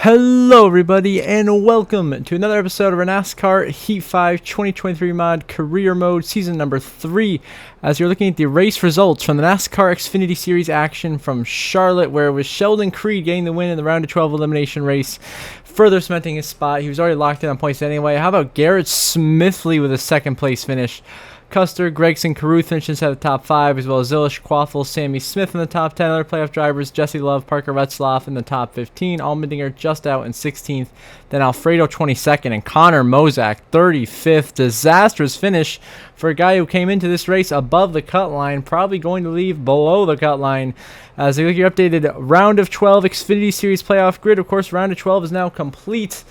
Hello everybody and welcome to another episode of our NASCAR Heat 5 2023 mod career mode season number 3 as you're looking at the race results from the NASCAR Xfinity Series action from Charlotte, where it was Sheldon Creed getting the win in the round of 12 elimination race, further cementing his spot. He was already locked in on points anyway. How about Garrett Smithley with a second place finish? Custer, Gregson, Caruth finishes at the top 5, as well as Zilish, Quaffle, Sammy Smith in the top 10. Other playoff drivers, Jesse Love, Parker Retzlaff in the top 15. Allmendinger just out in 16th. Then Alfredo 22nd and Connor Mozak 35th. Disastrous finish for a guy who came into this race above the cut line, probably going to leave below the cut line. As you look at your updated round of 12 Xfinity Series playoff grid, of course, round of 12 is now complete.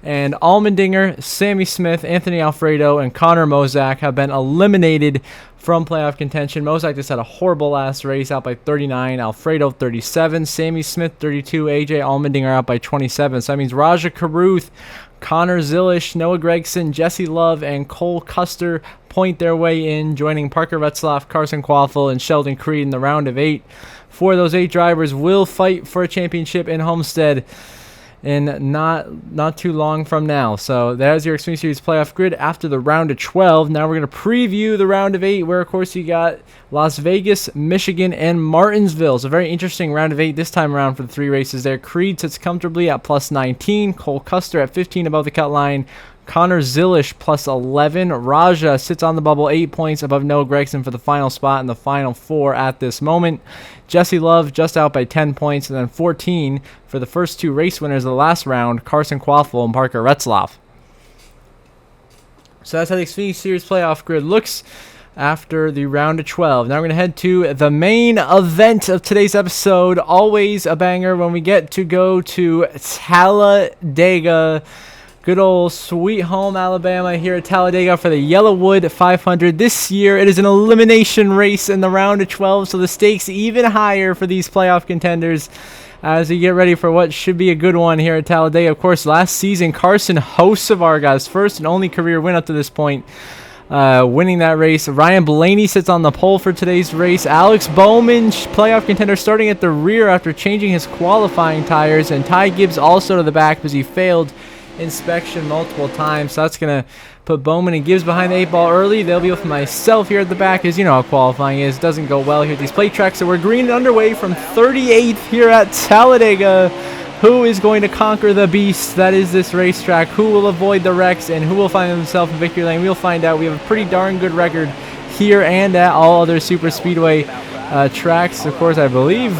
And Allmendinger, Sammy Smith, Anthony Alfredo, and Connor Mozak have been eliminated from playoff contention. Mozak just had a horrible last race, out by 39. Alfredo 37. Sammy Smith 32. AJ Allmendinger out by 27. So that means Raja Caruth, Connor Zilish, Noah Gregson, Jesse Love, and Cole Custer point their way in, joining Parker Retzlaff, Carson Quaffle, and Sheldon Creed in the round of 8. 4 of those 8 drivers will fight for a championship in Homestead in not too long from now. So there's your Xfinity Series playoff grid after the round of 12. Now we're going to preview the round of 8, where of course you got Las Vegas, Michigan, and Martinsville. So a very interesting round of 8 this time around for the 3 races there. Creed sits comfortably at plus 19, Cole Custer at 15 above the cut line, Connor Zilish plus 11. Raja sits on the bubble 8 points above Noah Gregson for the final spot in the final 4 at this moment. Jesse Love just out by 10 points, and then 14 for the first 2 race winners of the last round, Carson Quaffle and Parker Retzlaff. So that's how the Xfinity Series playoff grid looks after the round of 12. Now we're going to head to the main event of today's episode. Always a banger when we get to go to Talladega. Good old sweet home Alabama here at Talladega for the Yellowwood 500. This year it is an elimination race in the round of 12, so the stakes even higher for these playoff contenders as we get ready for what should be a good one here at Talladega. Of course, last season Carson Hocevar got his first and only career win up to this point, winning that race. Ryan Blaney sits on the pole for today's race. Alex Bowman, playoff contender, starting at the rear after changing his qualifying tires, and Ty Gibbs also to the back because he failed inspection multiple times. So that's going to put Bowman and Gibbs behind the 8 ball early. They'll be with myself here at the back, as you know how qualifying is. Doesn't go well here at these plate tracks. So we're green and underway from 38th here at Talladega. Who is going to conquer the beast that is this racetrack? Who will avoid the wrecks, and who will find himself in victory lane? We'll find out. We have a pretty darn good record here and at all other super speedway tracks. Of course, I believe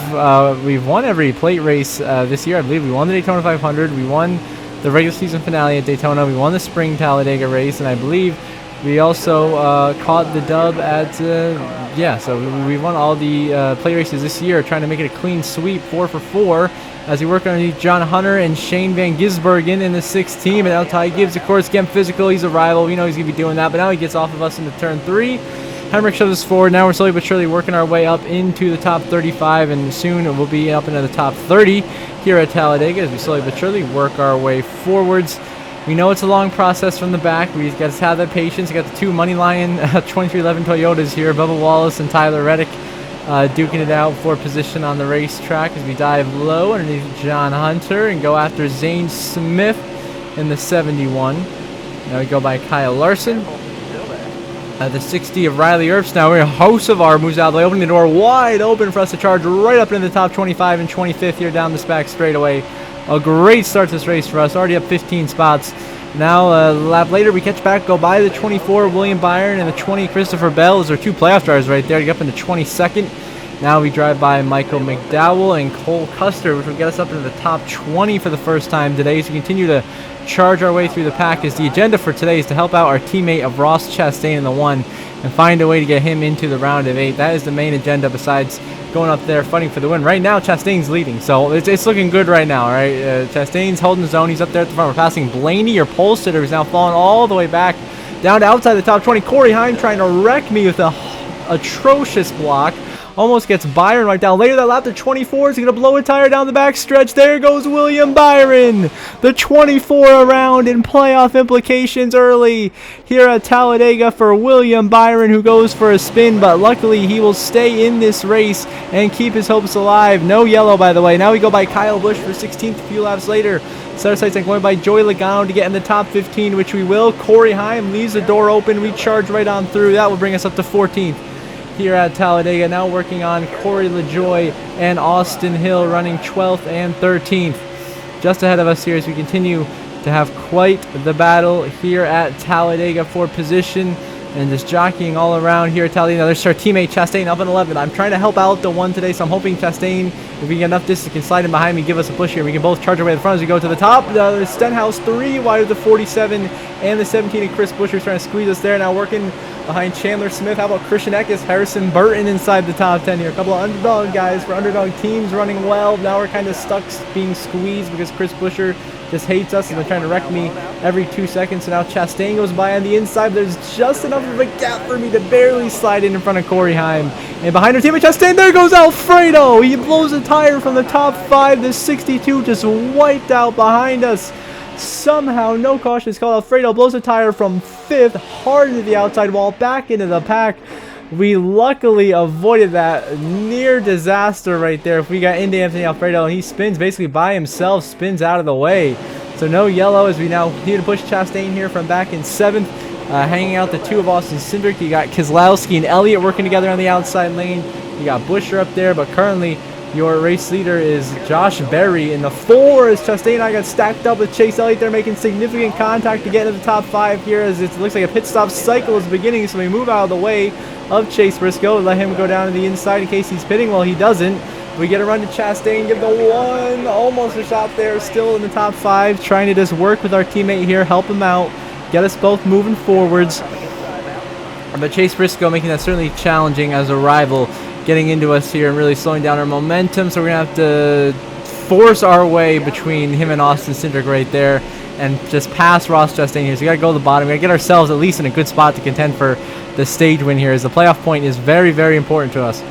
we've won every plate race this year. I believe we won the Daytona 500. We won the regular season finale at Daytona. We won the spring Talladega race, and I believe we also caught the dub at so we won all the play races this year, trying to make it a clean sweep, 4 for 4, as we work underneath John Hunter and Shane Van Gisbergen in the 6th team. And now Ty Gibbs, of course, getting physical. He's a rival. We know he's going to be doing that, but now he gets off of us into turn 3. Hemrick shoves us forward. Now we're slowly but surely working our way up into the top 35, and soon we'll be up into the top 30 here at Talladega as we slowly but surely work our way forwards. We know it's a long process from the back. We've got to have that patience. We got the 2 Money Lion 2311 Toyotas here, Bubba Wallace and Tyler Reddick, duking it out for position on the racetrack as we dive low underneath John Hunter and go after Zane Smith in the 71. Now we go by Kyle Larson. The 60 of Riley Earps. Now Hocevar moves out of the way, opening the door wide open for us to charge right up into the top 25 and 25th here down this back straightaway. A great start to this race for us, already up 15 spots. Now a lap later we catch back, go by the 24 William Byron and the 20 Christopher Bell. Those are 2 playoff drivers right there to get up into 22nd. Now we drive by Michael McDowell and Cole Custer, which will get us up into the top 20 for the first time today. So we continue to charge our way through the pack, as the agenda for today is to help out our teammate of Ross Chastain in the 1 and find a way to get him into the round of 8. That is the main agenda, besides going up there fighting for the win. Right now Chastain's leading, so it's looking good right now. All right, Chastain's holding his own. He's up there at the front. We're passing Blaney, your pole sitter, who's now falling all the way back down to outside the top 20. Corey Heim trying to wreck me with a atrocious block. Almost gets Byron right down. Later that lap, the 24 is going to blow a tire down the back stretch. There goes William Byron. The 24 around in playoff implications early here at Talladega for William Byron, who goes for a spin, but luckily he will stay in this race and keep his hopes alive. No yellow, by the way. Now we go by Kyle Busch for 16th a few laps later. Set our sights on going by Joey Logano to get in the top 15, which we will. Corey Heim leaves the door open. We charge right on through. That will bring us up to 14th here at Talladega. Now working on Corey LaJoy and Austin Hill running 12th and 13th. Just ahead of us here as we continue to have quite the battle here at Talladega for position. And just jockeying all around here at Talladega. Now there's our teammate Chastain up in 11th. I'm trying to help out the one today, so I'm hoping Chastain, if we get enough distance, can slide in behind me, give us a push here. We can both charge our way to the front as we go to the top. Stenhouse 3 wide of the 47 and the 17, and Chris Buescher's trying to squeeze us there. Now working behind Chandler Smith. How about Christian Eckes, Harrison Burton inside the top 10 here. A couple of underdog guys for underdog teams running well. Now we're kind of stuck being squeezed because Chris Buescher just hates us and they're trying to wreck me every 2 seconds. So now Chastain goes by on the inside. There's just enough of a gap for me to barely slide in front of Corey Heim. And behind our teammate Chastain, there goes Alfredo. He blows a tire from the top 5. The 62 just wiped out behind us. Somehow, no caution is called. Alfredo blows a tire from 5th, hard into the outside wall, back into the pack. We luckily avoided that near disaster right there. If we got into Anthony Alfredo, and he spins basically by himself, spins out of the way. So no yellow as we now need to push Chastain here from back in 7th. Hanging out the 2 of Austin Cindric. You got Keselowski and Elliott working together on the outside lane. You got Buescher up there, but currently your race leader is Josh Berry in the 4 as Chastain and I got stacked up with Chase Elliott. They're making significant contact to get into the top 5 here as it looks like a pit stop cycle is beginning. So we move out of the way of Chase Briscoe and let him go down to the inside in case he's pitting. Well, he doesn't. We get a run to Chastain, give the 1, almost a shot there, still in the top 5, trying to just work with our teammate here, help him out, get us both moving forwards. But Chase Briscoe making that certainly challenging as a rival, getting into us here and really slowing down our momentum. So we're going to have to force our way between him and Austin Cindric right there and just pass Ross Chastain here. So we got to go to the bottom. We got to get ourselves at least in a good spot to contend for the stage win here, as the playoff point is very, very important to us.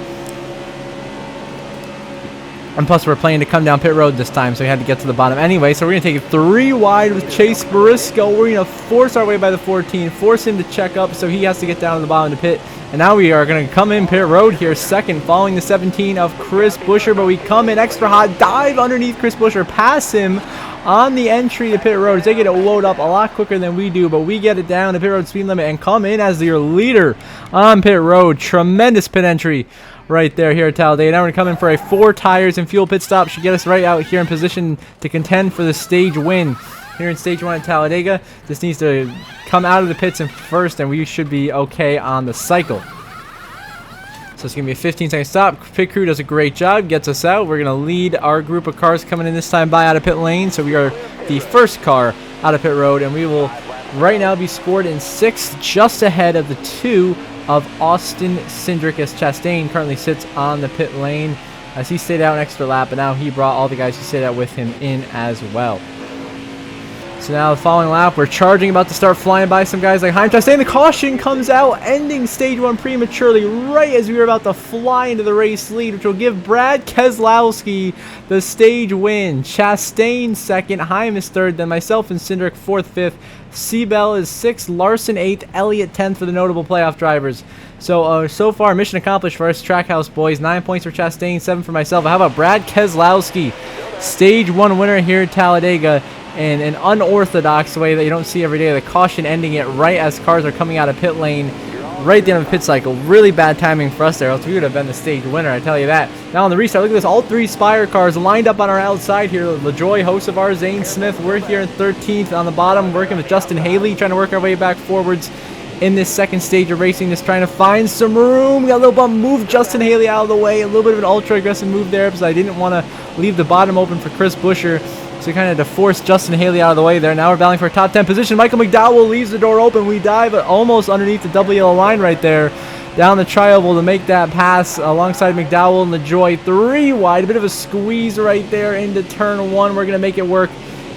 And plus, we're planning to come down pit road this time, so we had to get to the bottom anyway. So we're going to take it 3 wide with Chase Briscoe. We're going to force our way by the 14, force him to check up, so he has to get down to the bottom of the pit. And now we are going to come in pit road here, 2nd, following the 17 of Chris Buescher. But we come in extra hot, dive underneath Chris Buescher, pass him on the entry to pit road. They get it load up a lot quicker than we do, but we get it down to pit road speed limit and come in as your leader on pit road. Tremendous pit entry right there here at Talladega. Now we're going to come in for a 4 tires and fuel pit stop. Should get us right out here in position to contend for the stage win here in stage 1 at Talladega. This needs to come out of the pits in first, and we should be okay on the cycle. So it's going to be a 15-second stop. Pit crew does a great job, gets us out. We're going to lead our group of cars coming in this time by out of pit lane. So we are the first car out of pit road, and we will right now be scored in 6th, just ahead of the 2 of Austin Cindric, as Chastain currently sits on the pit lane as he stayed out an extra lap, and now he brought all the guys who stayed out with him in as well. So now the following lap, we're charging, about to start flying by some guys like Heim. Chastain, the caution comes out, ending stage 1 prematurely right as we were about to fly into the race lead, which will give Brad Keselowski the stage win. Chastain 2nd, Heim is 3rd, then myself and Cindric 4th, 5th. Seabell is 6th, Larson 8th, Elliott 10th for the notable playoff drivers. So far, mission accomplished for us Trackhouse boys. 9 points for Chastain, 7 for myself. How about Brad Keselowski, stage 1 winner here at Talladega, in an unorthodox way that you don't see every day. The caution ending it right as cars are coming out of pit lane, right at the end of the pit cycle. Really bad timing for us there, else we would have been the stage winner, I tell you that. Now on the restart, look at this, all 3 Spire cars lined up on our outside here. LaJoy, host of our Zane Smith, we're here in 13th on the bottom, working with Justin Haley, trying to work our way back forwards in this 2nd stage of racing, just trying to find some room. We got a little bump, move Justin Haley out of the way, a little bit of an ultra aggressive move there because I didn't want to leave the bottom open for Chris Buescher. So we kind of had to force Justin Haley out of the way there. Now we're battling for a top 10 position. Michael McDowell leaves the door open. We dive almost underneath the double yellow line right there. Down the tri-oval to make that pass alongside McDowell and LaJoy. 3 wide. A bit of a squeeze right there into turn 1. We're going to make it work.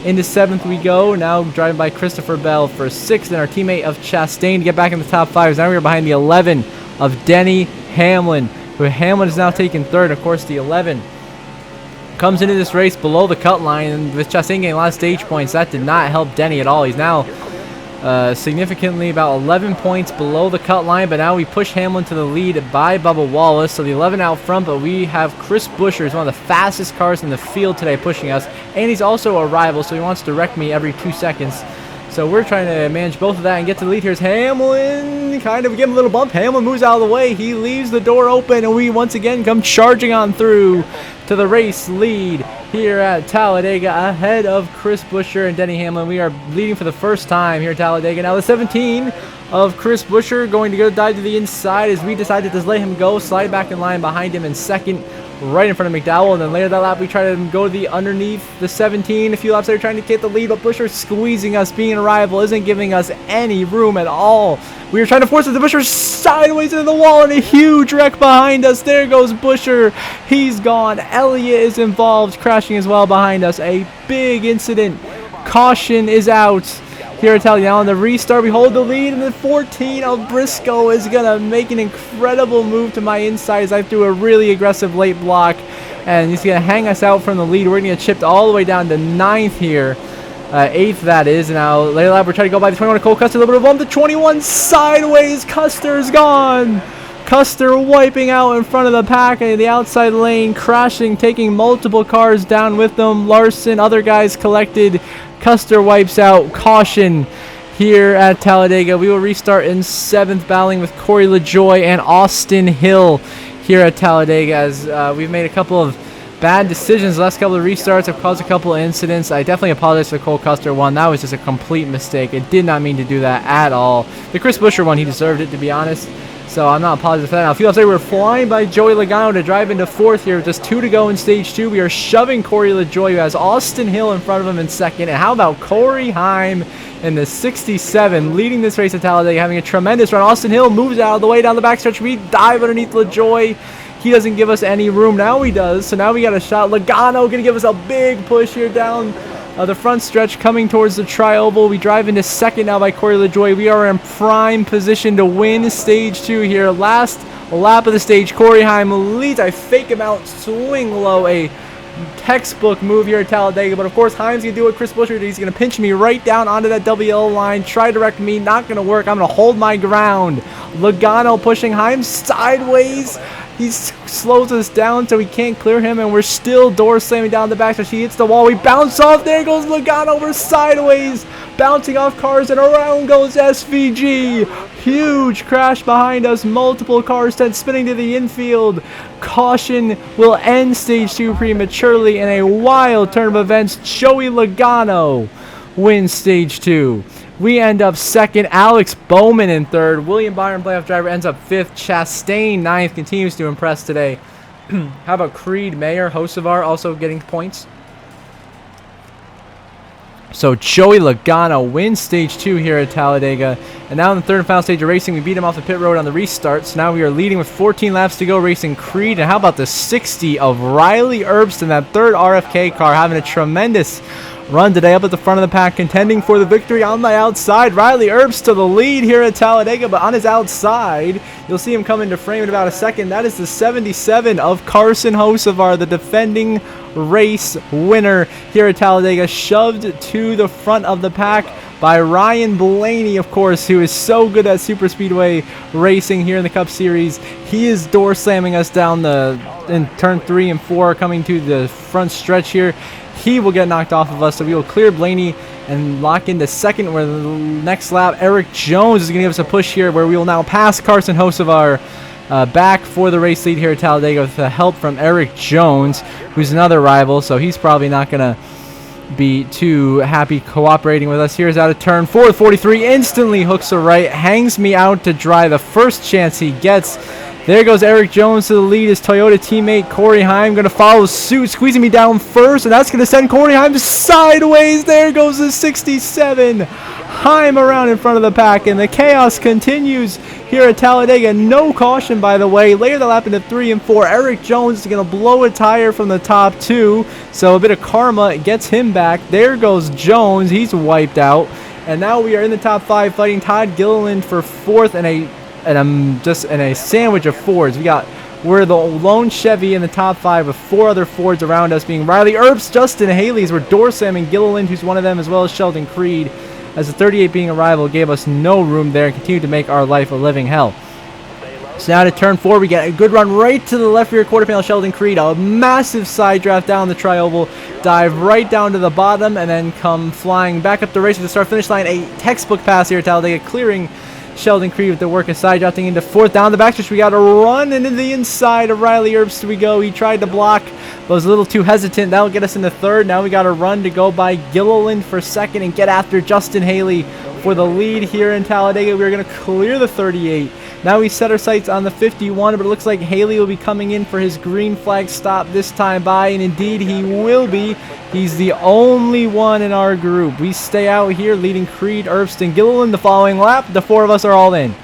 Into 7th we go. Now driving by Christopher Bell for 6th. And our teammate of Chastain to get back in the top 5. Now we're behind the 11 of Denny Hamlin. Who Hamlin is now taking 3rd. Of course, the 11 comes into this race below the cut line, and with Chastain getting a lot of stage points, that did not help Denny at all. He's now significantly about 11 points below the cut line, but now we push Hamlin to the lead by Bubba Wallace. So the 11 out front, but we have Chris Buescher, who's one of the fastest cars in the field today, pushing us, and he's also a rival, so he wants to wreck me every 2 seconds. So we're trying to manage both of that and get to the lead. Here's Hamlin, kind of give him a little bump. Hamlin moves out of the way. He leaves the door open, and we once again come charging on through to the race lead here at Talladega, ahead of Chris Buescher and Denny Hamlin. We are leading for the first time here at Talladega. Now the 17 of Chris Buescher going to go dive to the inside as we decide to just let him go, slide back in line behind him in second, right in front of McDowell. And then later that lap we try to go to the underneath the 17. A few laps later trying to get the lead, but Buescher squeezing us, being a rival, isn't giving us any room at all. We are trying to force it to Buescher sideways into the wall, and a huge wreck behind us. There goes Buescher. He's gone. Elliott is involved, crashing as well behind us. A big incident. Caution is out here at Talladega. Now on the restart, we hold the lead, and the 14 of Briscoe is going to make an incredible move to my inside as I threw a really aggressive late block, and he's going to hang us out from the lead. We're going to get chipped all the way down to 9th here. 8th that is. Now later lap we're trying to go by the 21 of Cole Custer, a little bit of a bump. The 21 sideways. Custer's gone. Custer wiping out in front of the pack in the outside lane, crashing, taking multiple cars down with them. Larson, other guys collected. Custer wipes out. Caution here at Talladega. We will restart in 7th, battling with Corey LaJoie and Austin Hill here at Talladega, as we've made a couple of bad decisions. The last couple of restarts have caused a couple of incidents. I definitely apologize for the Cole Custer one. That was just a complete mistake. I did not mean to do that at all. The Chris Buescher one, he deserved it, to be honest. So I'm not apologizing for that. Now, a few laps later, we're flying by Joey Logano to drive into 4th here with just 2 to go in stage 2. We are shoving Corey LaJoie, who has Austin Hill in front of him in 2nd. And how about Corey Heim in the 67, leading this race at Talladega, having a tremendous run. Austin Hill moves out of the way down the backstretch. We dive underneath LaJoie. He doesn't give us any room. Now he does. So now we got a shot. Logano going to give us a big push here down the front stretch, coming towards the tri-oval. We drive into 2nd now by Corey LaJoie. We are in prime position to win stage 2 here. Last lap of the stage. Corey Heim leads. I fake him out, swing low. A textbook move here at Talladega. But of course, Heim's going to do what Chris Buescher did. He's going to pinch me right down onto that WL line. Try to wreck me. Not going to work. I'm going to hold my ground. Logano pushing Heim sideways. He slows us down so we can't clear him, and we're still door slamming down the backstretch. He hits the wall. We bounce off. There goes Logano. We're sideways, bouncing off cars, and around goes SVG. Huge crash behind us. Multiple cars sent spinning to the infield. Caution will end stage 2 prematurely in a wild turn of events. Joey Logano wins stage 2. We end up 2nd. Alex Bowman in 3rd. William Byron, playoff driver, ends up 5th. Chastain 9th. Continues to impress today. How about Creed Mayer, Hocevar, also getting points? So Joey Logano wins stage 2 here at Talladega. And now in the 3rd and final stage of racing, we beat him off the pit road on the restart. So now we are leading with 14 laps to go, racing Creed. And how about the 60 of Riley Herbst, that 3rd RFK car, having a tremendous run today, up at the front of the pack, contending for the victory on the outside. Riley Herbst to the lead here at Talladega, but on his outside, you'll see him come into frame in about a second. That is the 77 of Carson Hocevar, the defending race winner here at Talladega, shoved to the front of the pack by Ryan Blaney, of course, who is so good at super speedway racing here in the Cup Series. He is door slamming us down in turn 3 and 4, coming to the front stretch here. He will get knocked off of us, so we will clear Blaney and lock into 2nd, where the next lap, Eric Jones is going to give us a push here, where we will now pass Carson Hocevar back for the race lead here at Talladega with the help from Eric Jones, who's another rival, so he's probably not going to be too happy cooperating with us. Here's out of turn 4, 43, instantly hooks a right, hangs me out to dry, the first chance he gets. There goes Eric Jones to the lead. His Toyota teammate Corey Heim going to follow suit, squeezing me down first, and that's going to send Corey Heim sideways. There goes the 67. Heim around in front of the pack, and the chaos continues here at Talladega. No caution, by the way. Later the lap into 3 and 4. Eric Jones is going to blow a tire from the top 2, so a bit of karma gets him back. There goes Jones. He's wiped out, and now we are in the top 5 fighting Todd Gilliland for 4th and just in a sandwich of Fords. We're the lone Chevy in the top 5 with 4 other Fords around us, being Riley Herbst, Justin Haley's. We're door slamming Gilliland, who's one of them, as well as Sheldon Creed. as the 38 being a rival gave us no room there and continued to make our life a living hell. So now to turn 4, we get a good run right to the left rear quarter panel. Sheldon Creed, a massive side draft down the tri-oval, dive right down to the bottom, and then come flying back up the race with the start-finish line. A textbook pass here at Talladega, clearing Sheldon Creed with the work of side drafting into 4th. Down the backstretch, we got a run into the inside of Riley Herbst. We go. He tried to block, but was a little too hesitant. That'll get us into 3rd. Now we got a run to go by Gilliland for 2nd and get after Justin Haley for the lead here in Talladega. We're going to clear the 38. Now we set our sights on the 51, but it looks like Haley will be coming in for his green flag stop this time by, and indeed he will be. He's the only one in our group. We stay out here leading Creed, Herbst, and Gilliland the following lap. The 4 of us are all in.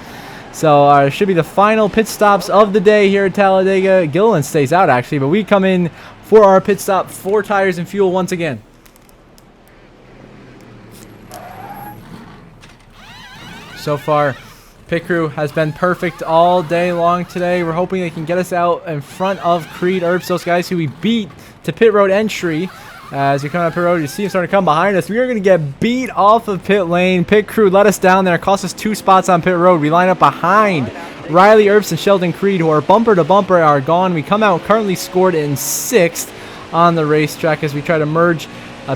So it should be the final pit stops of the day here at Talladega. Gilliland stays out actually, but we come in for our pit stop, 4 tires and fuel once again. So far, pit crew has been perfect all day long today. We're hoping they can get us out in front of Creed, Herbst, those guys who we beat to pit road entry. As you come up pit road, you see them starting to come behind us. We are going to get beat off of pit lane. Pit crew let us down there. It cost us 2 spots on pit road. We line up behind Riley Herbst and Sheldon Creed, who are bumper to bumper, are gone. We come out currently scored in 6th on the racetrack as we try to merge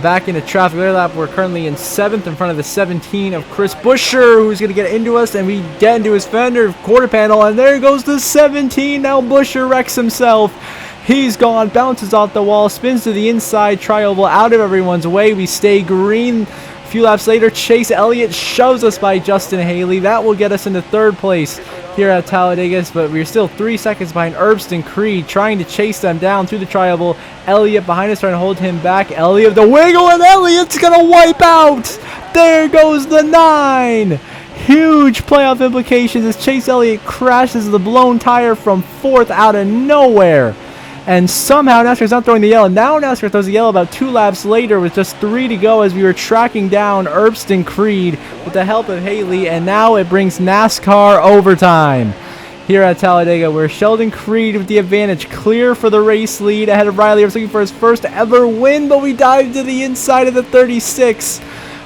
back into traffic. Their lap, we're currently in 7th in front of the 17 of Chris Buescher, who's going to get into us, and we get into his fender quarter panel, and there goes the 17. Now Buescher wrecks himself. He's gone, bounces off the wall, spins to the inside, tri-oval out of everyone's way. We stay green. A few laps later, Chase Elliott shoves us by Justin Haley. That will get us into 3rd place here at Talladega, but we're still 3 seconds behind Herbst and Creed, trying to chase them down through the tri-oval. Elliott behind us, trying to hold him back. Elliott the wiggle, and Elliott's gonna wipe out. There goes the 9. Huge playoff implications as Chase Elliott crashes the blown tire from 4th out of nowhere. And somehow NASCAR's not throwing the yellow. Now NASCAR throws the yellow about 2 laps later with just 3 to go as we were tracking down Herbst and Creed with the help of Haley. And now it brings NASCAR overtime here at Talladega, where Sheldon Creed with the advantage, clear for the race lead ahead of Riley Herbst, looking for his first ever win, but we dive to the inside of the 36.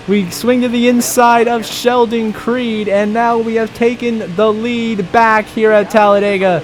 We swing to the inside of Sheldon Creed, and now we have taken the lead back here at Talladega.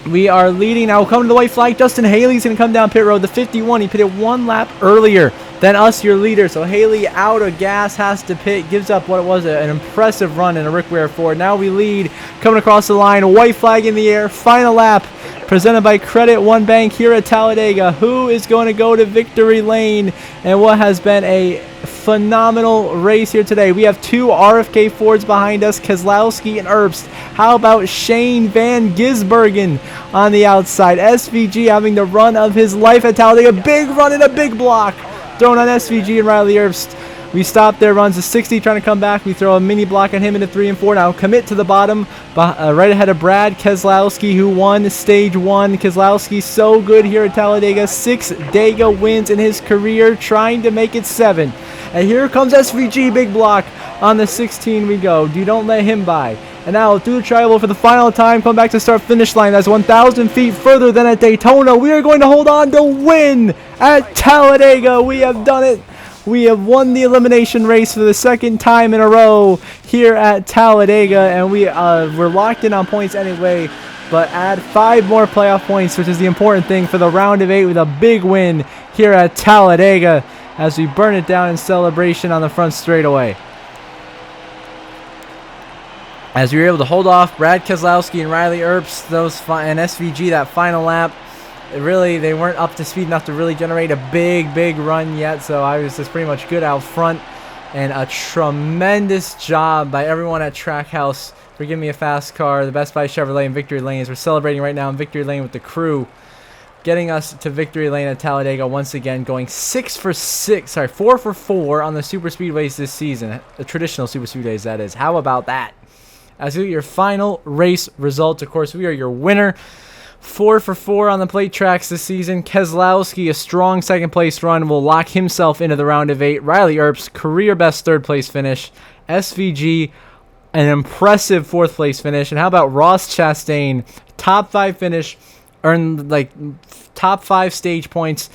We are leading now. Coming to the white flag. Justin Haley's going to come down pit road. The 51. He pitted 1 lap earlier than us, your leader. So Haley out of gas, has to pit. Gives up what it was an impressive run in a Rick Ware Ford. Now we lead. Coming across the line. White flag in the air. Final lap. Presented by Credit One Bank here at Talladega. Who is going to go to victory lane? And what has been a phenomenal race here today. We have 2 RFK Fords behind us, Keselowski and Herbst. How about Shane Van Gisbergen on the outside? SVG having the run of his life at Talladega. Big run and a big block thrown on SVG and Riley Herbst. We stop there, runs to 60, trying to come back. We throw a mini block on him into 3 and 4. Now commit to the bottom, right ahead of Brad Keselowski, who won stage 1. Keselowski so good here at Talladega. 6 Dega wins in his career, trying to make it 7. And here comes SVG, big block on the 16 we go. You don't let him by. And now through the tri-oval for the final time, come back to start finish line. That's 1,000 feet further than at Daytona. We are going to hold on to win at Talladega. We have done it. We have won the elimination race for the 2nd time in a row here at Talladega, and we're locked in on points anyway, but add 5 more playoff points, which is the important thing for the round of 8 with a big win here at Talladega as we burn it down in celebration on the front straightaway. As we were able to hold off Brad Keselowski and Riley Herbst, and SVG that final lap. They weren't up to speed enough to really generate a big run yet, so I was just pretty much good out front. And a tremendous job by everyone at Trackhouse for giving me a fast car. The Best Buy Chevrolet in Victory Lane, as we're celebrating right now in Victory Lane with the crew, getting us to Victory Lane at Talladega once again, going 4 for 4 on the super speedways this season. The traditional super speedways, that is. How about that? As you get your final race results, of course, we are your winner. 4 for 4 on the plate tracks this season. Keselowski, a strong 2nd place run, will lock himself into the round of 8. Riley Herbst, career best 3rd place finish. SVG, an impressive 4th place finish. And how about Ross Chastain, top 5 finish, earned like top 5 stage points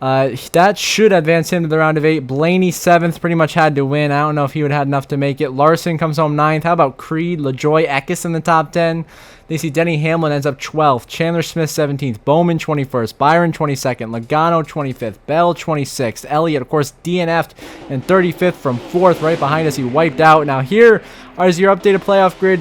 That should advance him to the round of 8. Blaney 7th, pretty much had to win. I don't know if he would have had enough to make it. Larson comes home 9th. How about Creed, LaJoy, Eckes in the top 10? They see Denny Hamlin ends up 12th. Chandler Smith 17th. Bowman 21st. Byron 22nd. Logano 25th. Bell 26th. Elliott, of course, DNF'd and 35th from 4th. Right behind us, he wiped out. Now here is your updated playoff grid.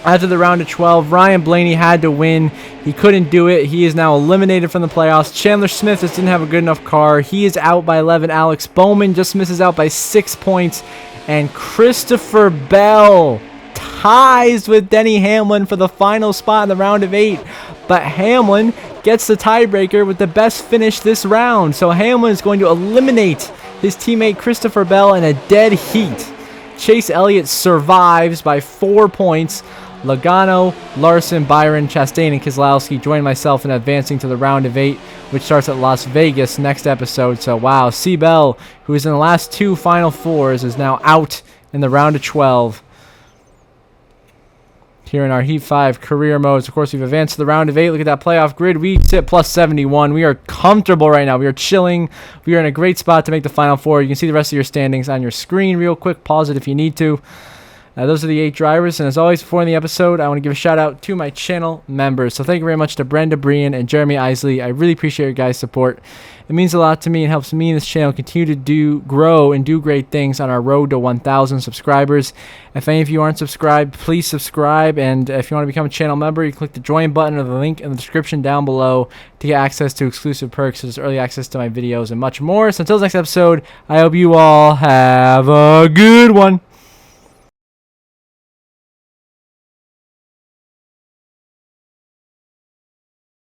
After the round of 12, Ryan Blaney had to win. He couldn't do it. He is now eliminated from the playoffs. Chandler Smith just didn't have a good enough car. He is out by 11. Alex Bowman just misses out by 6 points. And Christopher Bell ties with Denny Hamlin for the final spot in the round of 8. But Hamlin gets the tiebreaker with the best finish this round. So Hamlin is going to eliminate his teammate Christopher Bell in a dead heat. Chase Elliott survives by 4 points. Logano, Larson, Byron, Chastain, and Keselowski join myself in advancing to the round of 8, which starts at Las Vegas next episode. So, wow, C. Bell, who is in the last 2 Final Fours, is now out in the round of 12. Here in our Heat 5 career modes. Of course, we've advanced to the round of 8. Look at that playoff grid. We sit plus 71. We are comfortable right now. We are chilling. We are in a great spot to make the Final Four. You can see the rest of your standings on your screen real quick. Pause it if you need to. Those are the 8 drivers. And as always, before in the episode, I want to give a shout out to my channel members. So thank you very much to Brenda Brian and Jeremy Isley. I really appreciate your guys' support. It means a lot to me and helps me and this channel continue to grow and do great things on our road to 1,000 subscribers. If any of you aren't subscribed, please subscribe. And if you want to become a channel member, you click the join button or the link in the description down below to get access to exclusive perks, such as early access to my videos and much more. So until the next episode, I hope you all have a good one.